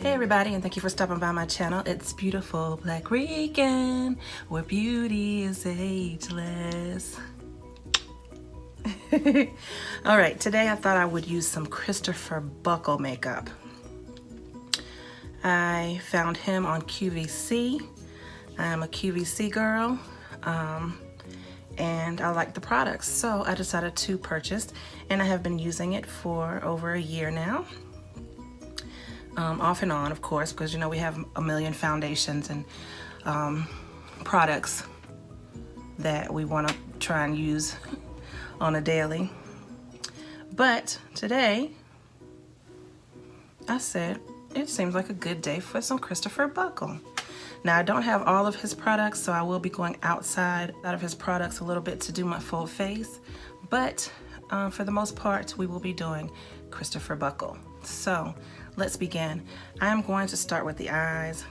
Hey everybody, and thank you for stopping by my channel. It's Beautiful Black Rican, where beauty is ageless. All right, today I thought I would use some Kristofer Buckle makeup. I found him on QVC. I'm a QVC girl, and I like the products, so I decided to purchase, and I have been using it for over a year now. Off and on, of course, because you know we have a million foundations and products that we want to try and use on a daily. But today, I said it seems like a good day for some Kristofer Buckle. Now I don't have all of his products, so I will be going outside out of his products a little bit to do my full face. But for the most part, we will be doing Kristofer Buckle. So let's begin. I am going to start with the eyes.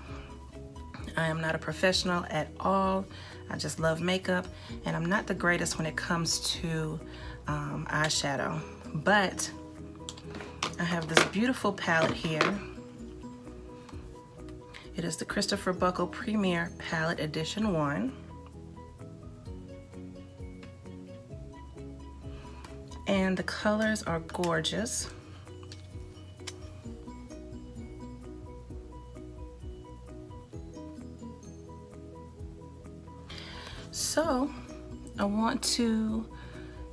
I am not a professional at all. I just love makeup, and I'm not the greatest when it comes to eyeshadow. But I have this beautiful palette here. It is the Kristofer Buckle Premier Palette Edition 1. And the colors are gorgeous. So I want to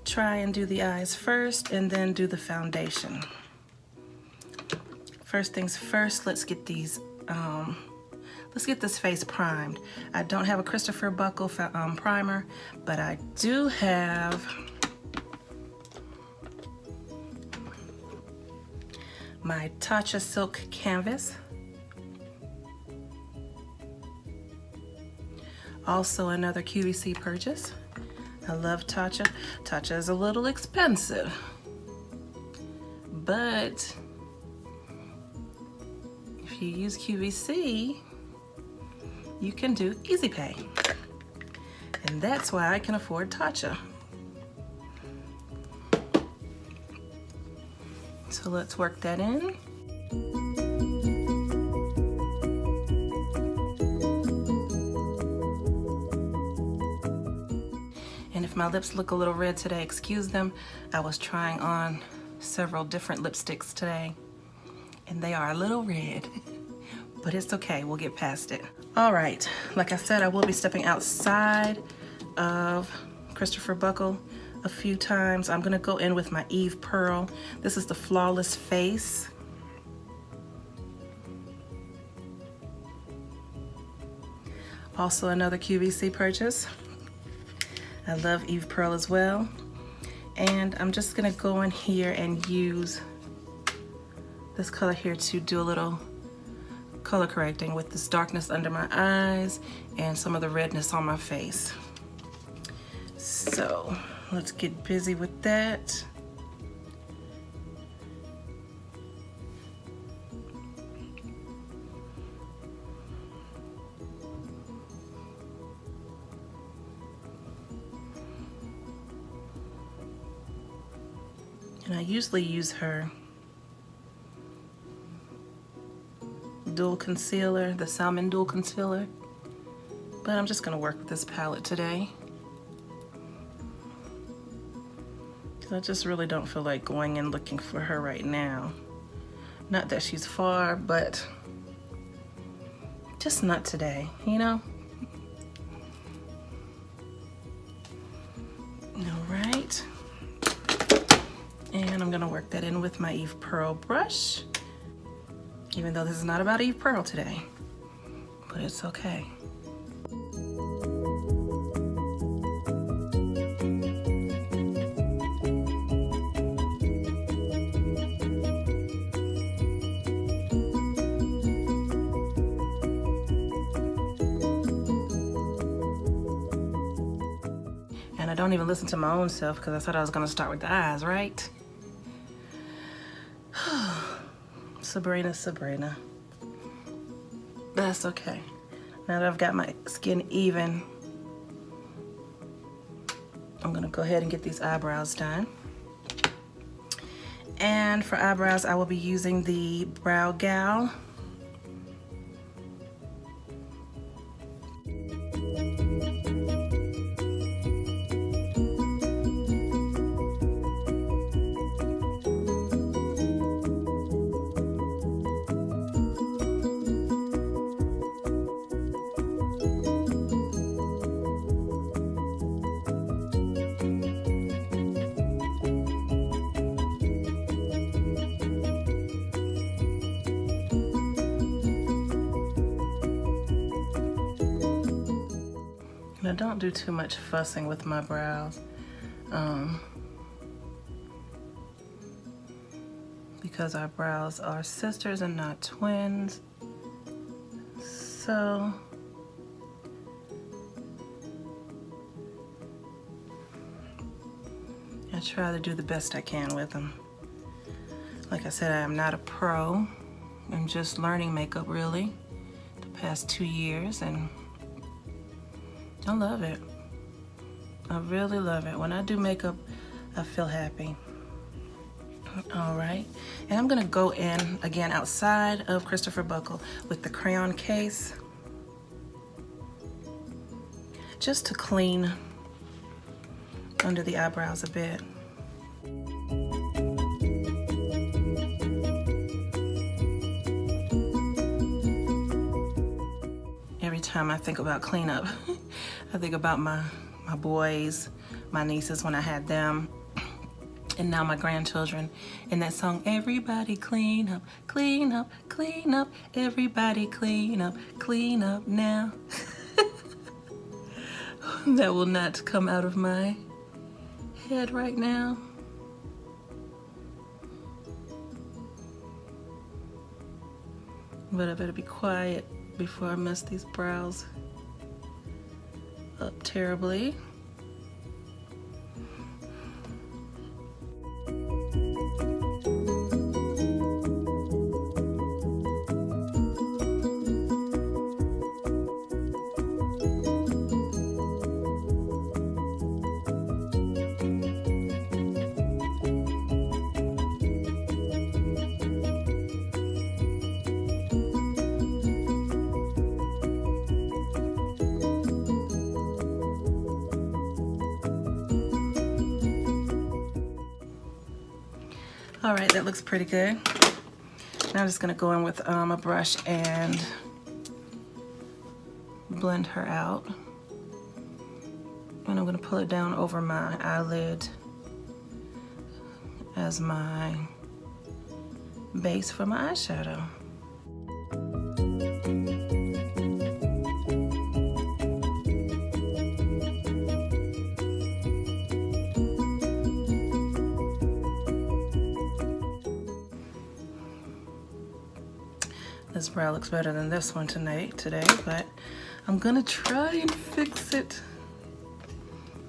try and do the eyes first and then do the foundation. First things first, let's get these let's get this face primed. I don't have a Kristofer Buckle primer, but I do have my Tatcha Silk Canvas. Also another QVC purchase. I love Tatcha. Tatcha is a little expensive, but if you use QVC, you can do Easy Pay. And that's why I can afford Tatcha. So let's work that in. And if my lips look a little red today, excuse them. I was trying on several different lipsticks today, and they are a little red, but it's okay, we'll get past it. All right, like I said, I will be stepping outside of Kristofer Buckle a few times. I'm gonna go in with my Eve Pearl. This is the Flawless Face. Also another QVC purchase. I love Eve Pearl as well. And I'm just gonna go in here and use this color here to do a little color correcting with this darkness under my eyes and some of the redness on my face. So let's get busy with that. And I usually use her dual concealer, the Salmon Dual Concealer, but I'm just gonna work with this palette today. I just really don't feel like going and looking for her right now. Not that she's far, but just not today, you know? All right. And I'm gonna work that in with my Eve Pearl brush, even though this is not about Eve Pearl today, but it's okay. And I don't even listen to my own self because I said I was gonna start with the eyes, right? Sabrina. That's okay. Now that I've got my skin even, I'm gonna go ahead and get these eyebrows done. And for eyebrows, I will be using the Brow Gal I don't do too much fussing with my brows because our brows are sisters and not twins. So I try to do the best I can with them. Like I said, I am not a pro. I'm just learning makeup really the past 2 years, and I love it. I really love it. When I do makeup, I feel happy. All right, and I'm gonna go in again outside of Kristofer Buckle with the crayon case just to clean under the eyebrows a bit. Every time I think about cleanup, I think about my boys, my nieces when I had them, and now my grandchildren, and that song, everybody clean up, clean up, clean up, everybody clean up now. That will not come out of my head right now. But I better be quiet before I mess these brows up terribly. All right, that looks pretty good. Now I'm just gonna go in with a brush and blend her out. And I'm gonna pull it down over my eyelid as my base for my eyeshadow. This brow looks better than this one today, but I'm gonna try and fix it.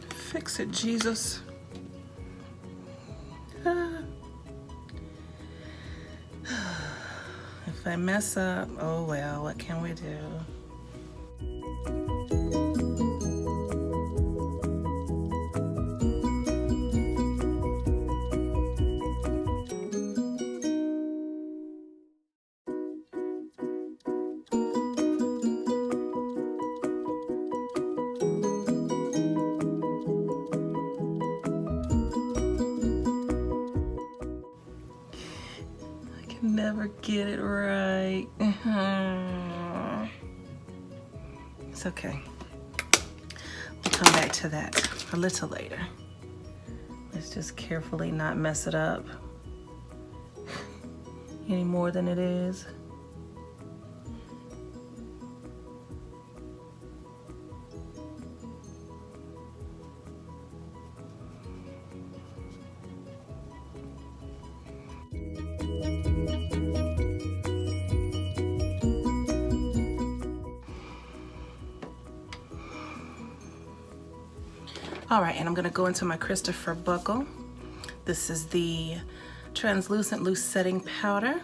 Fix it, Jesus. If I mess up, oh well, what can we do? Never get it right. It's okay. We'll come back to that a little later. Let's just carefully not mess it up any more than it is. All right, and I'm gonna go into my Kristofer Buckle. This is the translucent loose setting powder.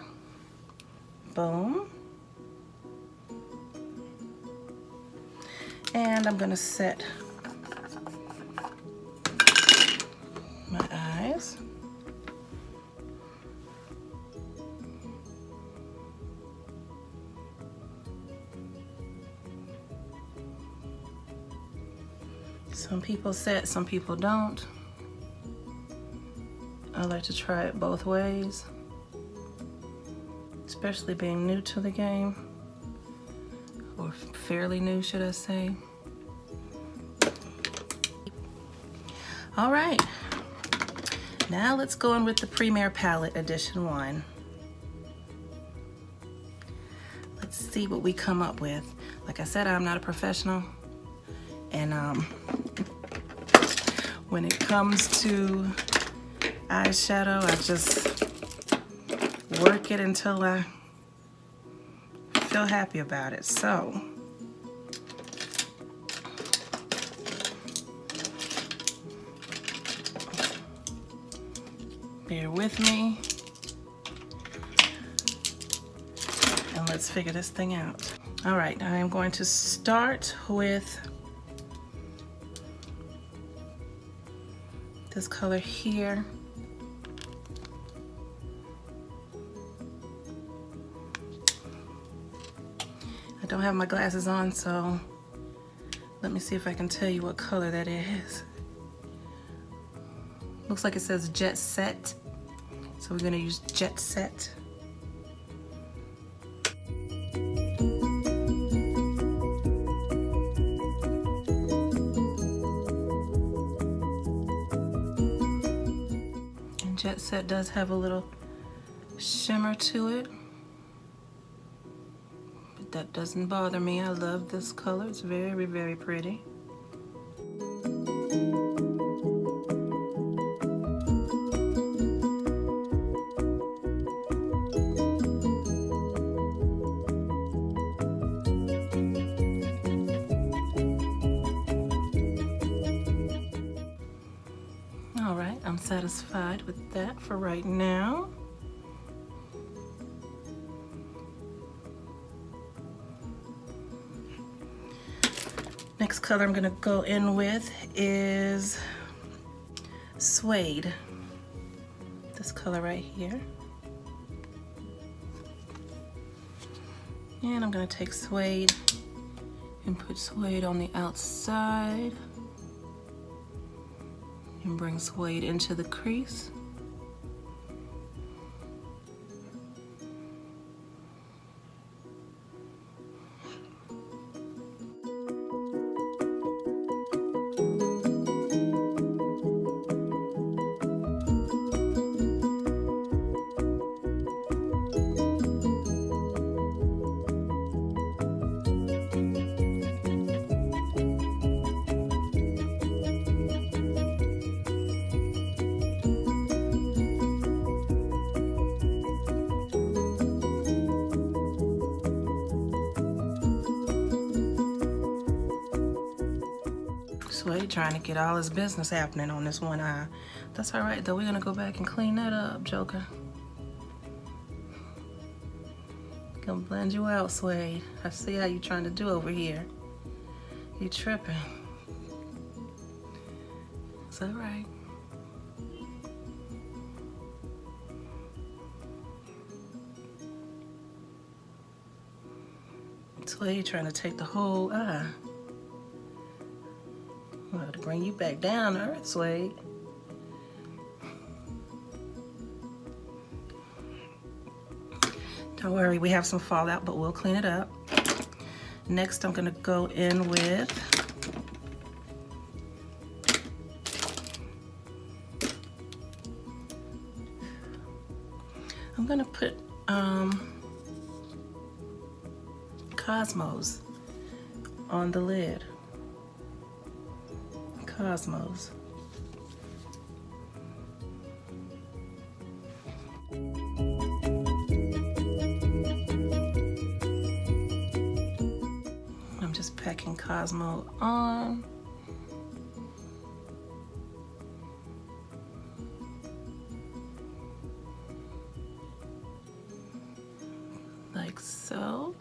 Boom. And I'm gonna set my eyes. Some people set, some people don't. I like to try it both ways, especially being new to the game, or fairly new, should I say. All right, now let's go in with the Premier Palette Edition 1. Let's see what we come up with. Like I said, I'm not a professional, And when it comes to eyeshadow, I just work it until I feel happy about it. So bear with me and let's figure this thing out. All right, I am going to start with this color here. I don't have my glasses on, so let me see if I can tell you what color that is. Looks like it says Jet Set, so we're gonna use Jet Set. And Jet Set does have a little shimmer to it, but that doesn't bother me. I love this color. It's very, very pretty. All right, I'm satisfied with that for right now. Next color I'm gonna go in with is Suede. This color right here. And I'm gonna take Suede and put Suede on the outside and bring Suede into the crease. Suede trying to get all his business happening on this one eye. That's all right though, we're gonna go back and clean that up, Joker. Gonna blend you out, Suede. I see how you trying to do over here. You tripping. It's all right. Suede trying to take the whole eye. I'm going to bring you back down to earth, Suede. Don't worry, we have some fallout, but we'll clean it up. Next, I'm going to go in with I'm going to put Cosmos on the lid. Cosmos. I'm just packing Cosmo on. Like so.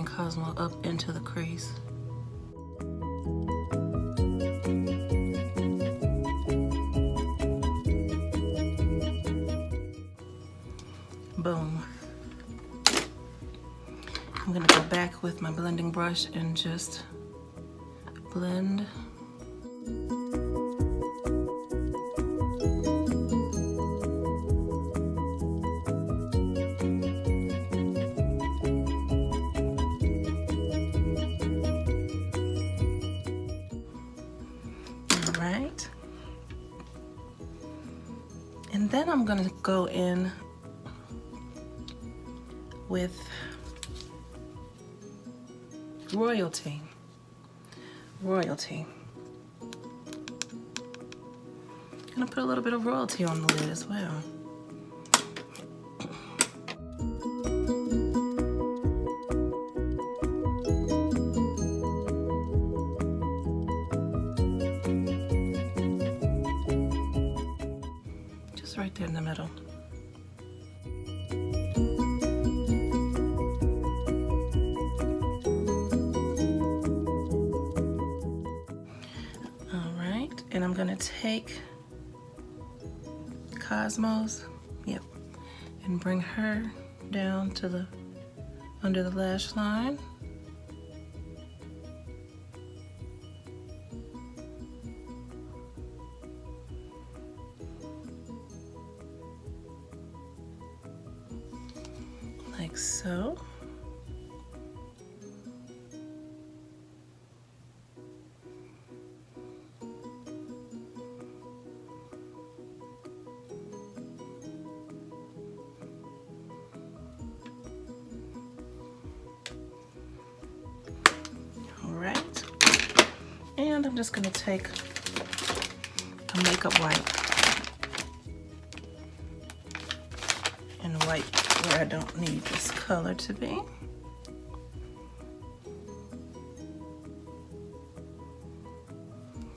Cosmo up into the crease. Boom. I'm gonna go back with my blending brush and just blend. then I'm gonna go in with Royalty. I'm gonna put a little bit of Royalty on the lid as well. Just right there in the middle. All right, and I'm gonna take Cosmos, yep, and bring her down to the under the lash line. Like so. And I'm just gonna take a makeup wipe and wipe where I don't need this color to be.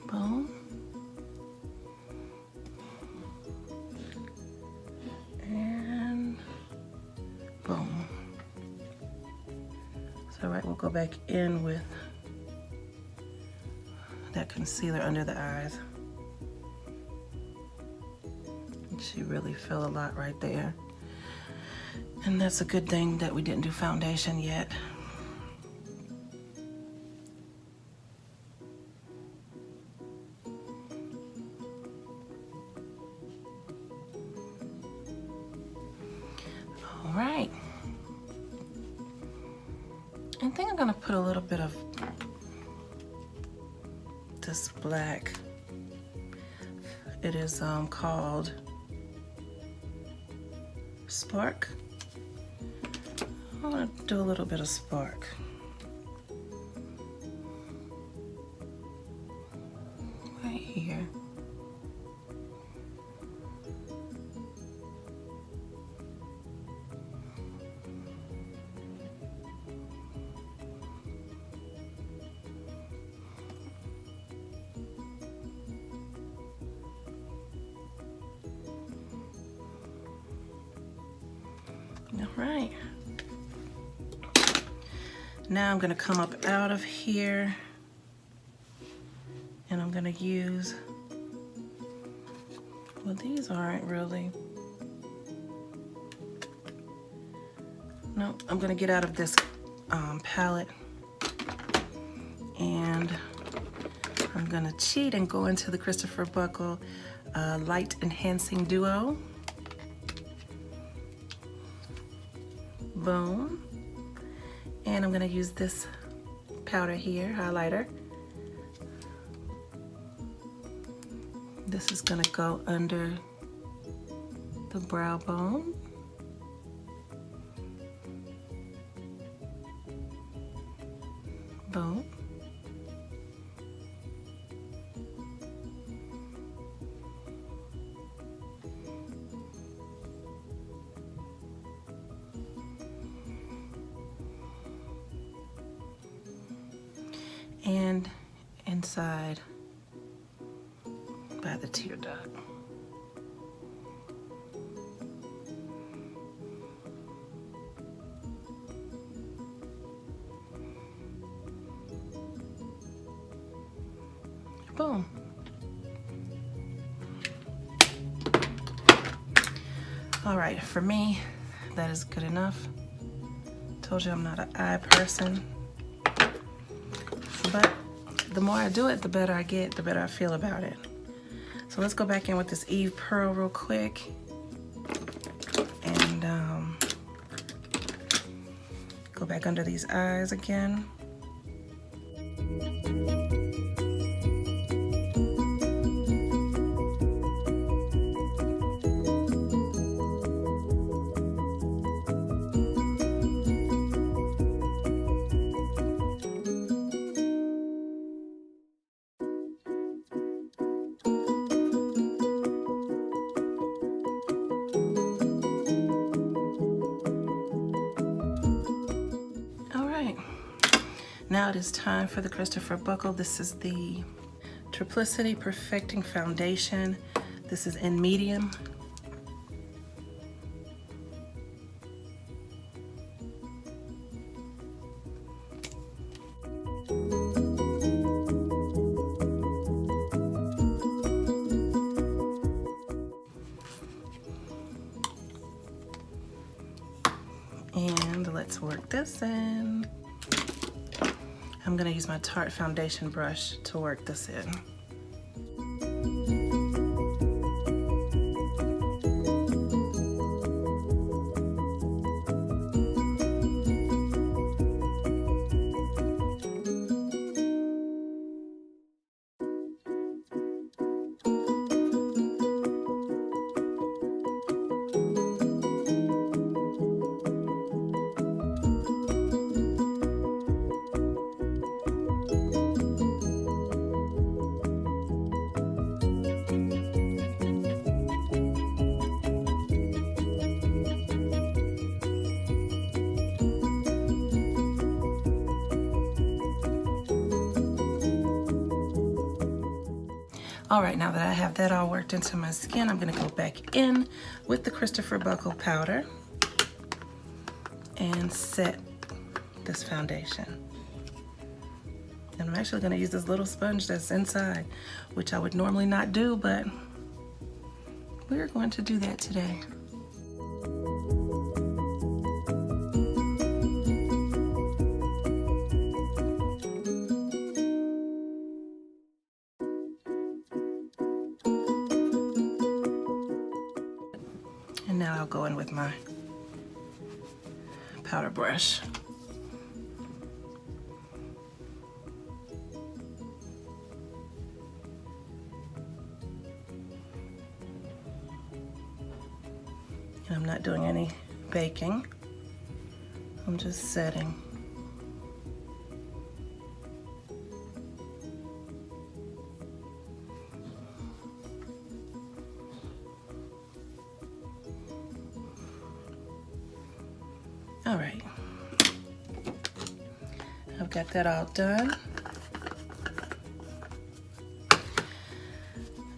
Boom. And boom. So right, we'll go back in with that concealer under the eyes. She really feel a lot right there. And that's a good thing that we didn't do foundation yet. All right. I think I'm gonna put a little bit of this black. It is called Spark. I'm gonna do a little bit of Spark. Right here. All right. Now I'm gonna come up out of here and I'm gonna use, well, these aren't really, no, I'm gonna get out of this palette and I'm gonna cheat and go into the Kristofer Buckle Light Enhancing Duo. Boom. And I'm gonna use this powder here, highlighter. This is gonna go under the brow bone. Boom. And inside by the tear duct. Boom. All right, for me, that is good enough. Told you I'm not an eye person. But the more I do it, the better I get, the better I feel about it. So let's go back in with this Eve Pearl real quick. And go back under these eyes again. Now it is time for the Kristofer Buckle. This is the Triplicity Perfecting Foundation. This is in medium. And let's work this in. I'm gonna use my Tarte foundation brush to work this in. All right, now that I have that all worked into my skin, I'm gonna go back in with the Kristofer Buckle powder and set this foundation. And I'm actually gonna use this little sponge that's inside, which I would normally not do, but we're going to do that today. And now I'll go in with my powder brush. And I'm not doing any baking. I'm just setting. All right, I've got that all done.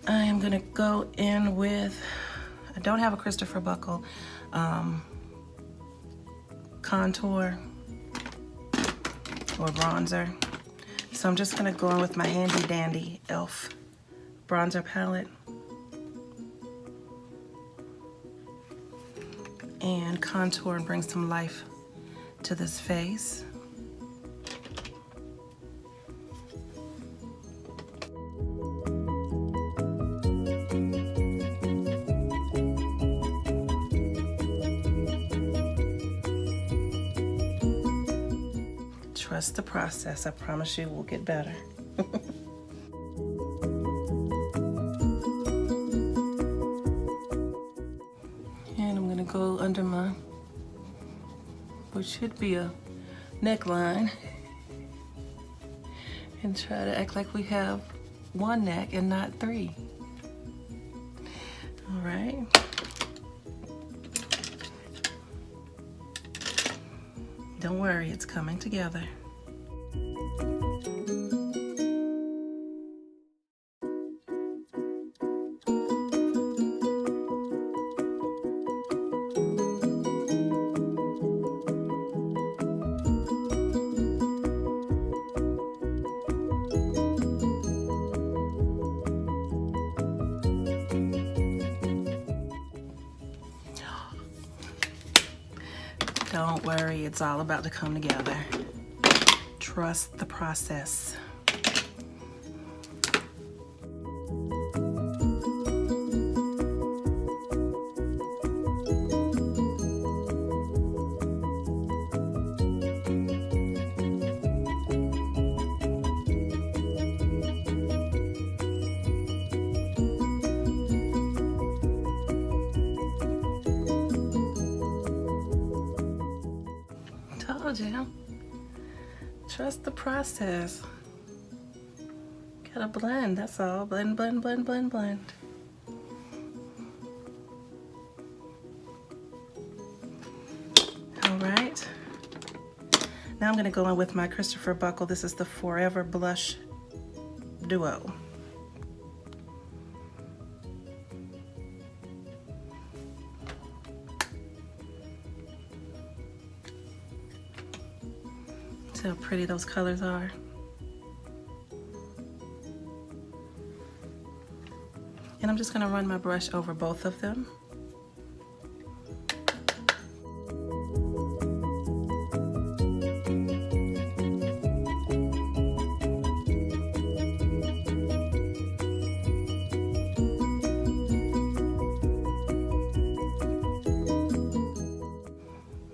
I am gonna go in with, I don't have a Kristofer Buckle contour or bronzer, so I'm just gonna go in with my handy dandy e.l.f. bronzer palette and contour and bring some life to this face. Trust the process. I promise you we'll get better. And I'm gonna go under my, which should be a neckline, and try to act like we have one neck and not three. All right. Don't worry, it's coming together. Don't worry, it's all about to come together. Trust the process. Told you. Trust the process. Gotta blend, that's all. Blend, blend, blend, blend, blend. All right. Now I'm going to go in with my Kristofer Buckle. This is the Forever Blush Duo. See how pretty those colors are. And I'm just going to run my brush over both of them.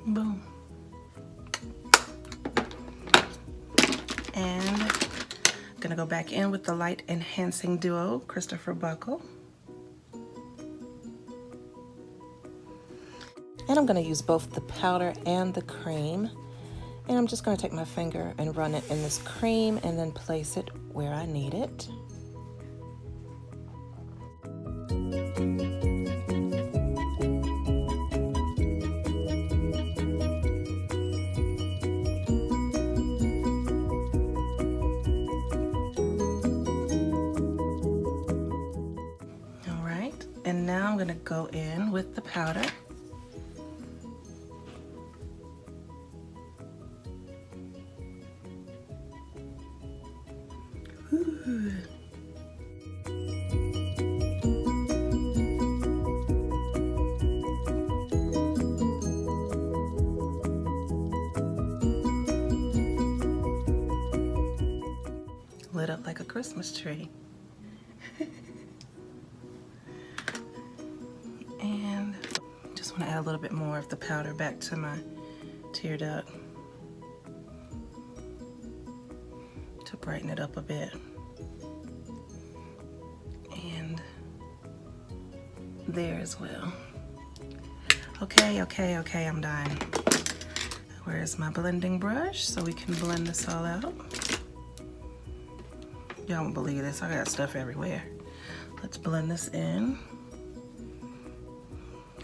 Boom. And I'm going to go back in with the Light Enhancing Duo, Kristofer Buckle. And I'm going to use both the powder and the cream. And I'm just going to take my finger and run it in this cream and then place it where I need it. All right, and now I'm going to go in with the powder. Ooh. Lit up like a Christmas tree. And just want to add a little bit more of the powder back to my tear duct to brighten it up a bit. And there as well. Okay, I'm done. Where's my blending brush so we can blend this all out? Y'all won't believe this, I got stuff everywhere. Let's blend this in.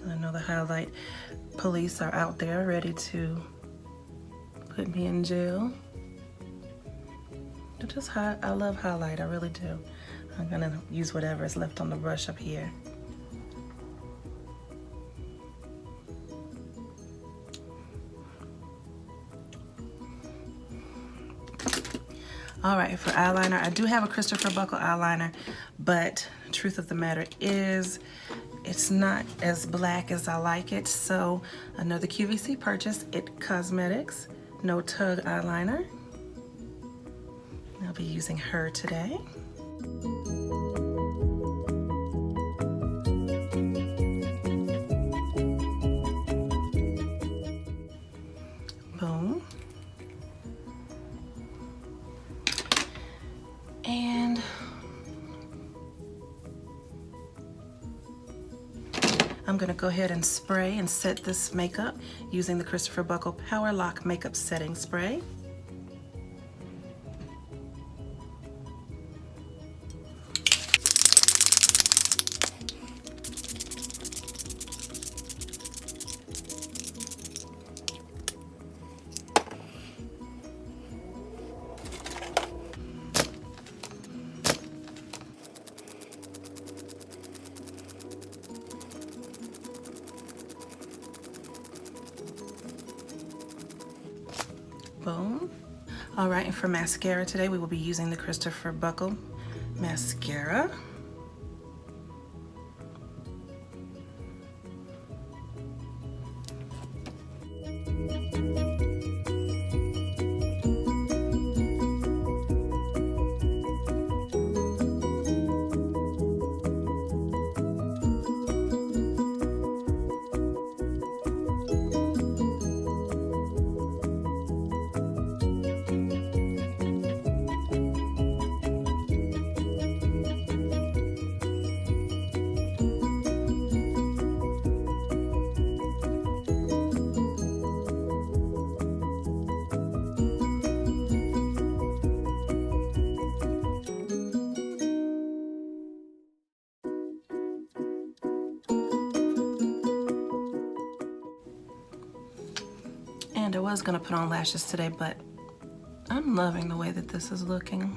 I know the highlight police are out there ready to put me in jail. I love highlight, I really do. I'm gonna use whatever is left on the brush up here. All right, for eyeliner, I do have a Kristofer Buckle eyeliner, but truth of the matter is, it's not as black as I like it, so another QVC purchase, It Cosmetics No Tug eyeliner. I'll be using her today. Boom. And I'm gonna go ahead and spray and set this makeup using the Kristofer Buckle Power Lock Makeup Setting Spray. Boom. All right, and for mascara today, we will be using the Kristofer Buckle mascara. was gonna put on lashes today, but I'm loving the way that this is looking.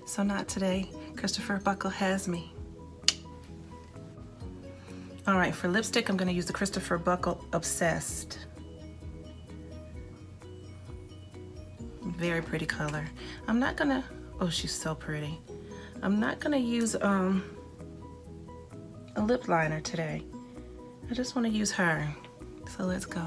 So not today. Kristofer Buckle has me. All right, for lipstick, I'm gonna use the Kristofer Buckle Obsessed. Very pretty color. I'm not gonna, oh, she's so pretty. I'm not gonna use a lip liner today. I just wanna use her. So let's go.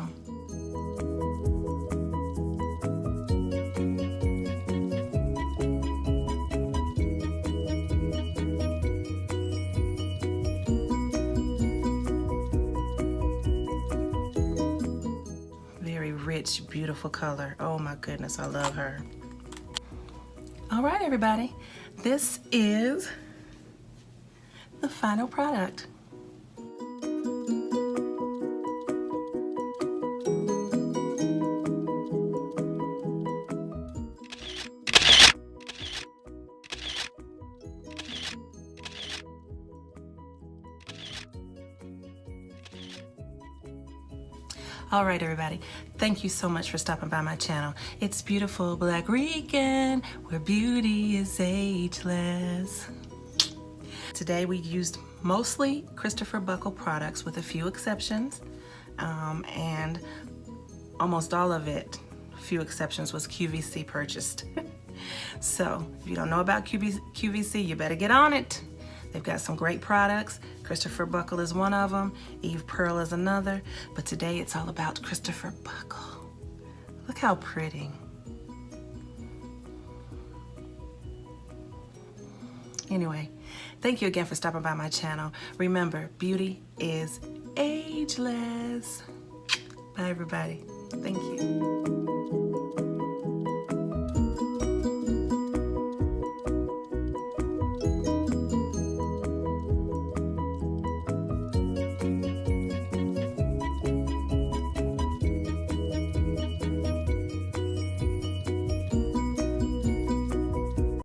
Rich, beautiful color. Oh my goodness, I love her. All right, everybody, this is the final product. All right, everybody, thank you so much for stopping by my channel. It's Beautiful Black Rican, where beauty is ageless. Today we used mostly Kristofer Buckle products with a few exceptions, and almost all of it, few exceptions, was QVC purchased. So if you don't know about QVC, you better get on it. They've got some great products. Kristofer Buckle is one of them. Eve Pearl is another. But today it's all about Kristofer Buckle. Look how pretty. Anyway, thank you again for stopping by my channel. Remember, beauty is ageless. Bye, everybody. Thank you.